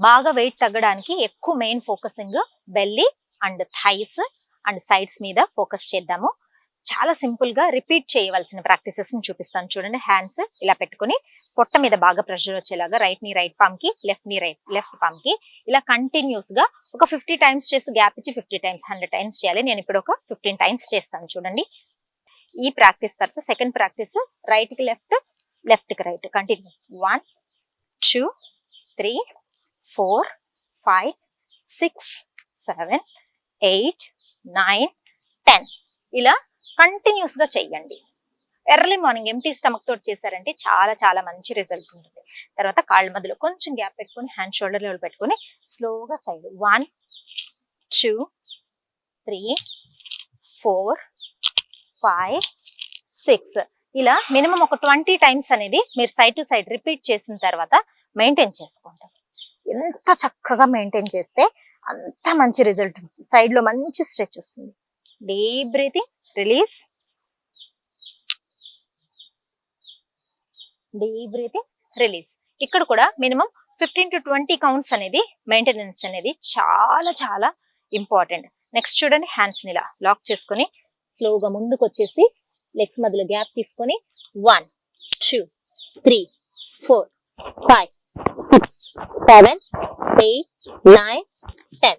బాగా వెయిట్ తగ్గడానికి ఎక్కువ main focusing belly and thighs and sides మీద ఫోకస్ చేద్దాము. చాలా సింపుల్ గా రిపీట్ చేయవలసిన ప్రాక్టీసెస్ ని చూపిస్తాను చూడండి. హ్యాండ్స్ ఇలా పెట్టుకుని పొట్ట మీద బాగా ప్రెషర్ వచ్చేలాగా రైట్ ని రైట్ పామ్ కి, లెఫ్ట్ ని లెఫ్ట్ పామ్ కి ఇలా కంటిన్యూస్ గా ఒక 50 టైమ్స్ చేసి గ్యాప్ ఇచ్చి 50 టైమ్స్ 100 టైమ్స్ చేయాలి. నేను ఇప్పుడు ఒక 15 టైమ్స్ చేస్తాను చూడండి. ఈ ప్రాక్టీస్ తర్వాత సెకండ్ ప్రాక్టీస్ రైట్ కి లెఫ్ట్, లెఫ్ట్ కి రైట్ కంటిన్యూ. 1 2 3 4 5 6 7 8 9 10 ఇలా కంటిన్యూస్ గా చెయ్యండి. ఎర్లీ మార్నింగ్ ఎంటీ స్టమక్ తోటి చేశారంటే చాలా చాలా మంచి రిజల్ట్ ఉంటుంది. తర్వాత కాళ్ళ మధ్యలో కొంచెం గ్యాప్ పెట్టుకుని హ్యాండ్ షోల్డర్ లెవెల్ పెట్టుకుని స్లోగా సైడ్ 1 2 3 4 5 6 ఇలా మినిమం ఒక 20 టైమ్స్ అనేది మీరు సైడ్ టు సైడ్ రిపీట్ చేసిన తర్వాత మెయింటైన్ చేసుకోండి. ఎంత చక్కగా మెయింటైన్ చేస్తే అంత మంచి రిజల్ట్ ఉంటుంది. సైడ్ లో మంచి స్ట్రెచ్ వస్తుంది. Deep breathing, release, deep breathing, release. ఇక్కడ కూడా మినిమం 15 to 20 కౌంట్స్ అనేది మెయింటెనెన్స్ అనేది చాలా చాలా ఇంపార్టెంట్. నెక్స్ట్ చూడండి, హ్యాండ్స్ ని ఇలా లాక్ చేసుకుని స్లోగా ముందుకు వచ్చేసి లెగ్స్ మధ్యలో గ్యాప్ తీసుకొని 1 2 3 4 5 6 7 8 9 10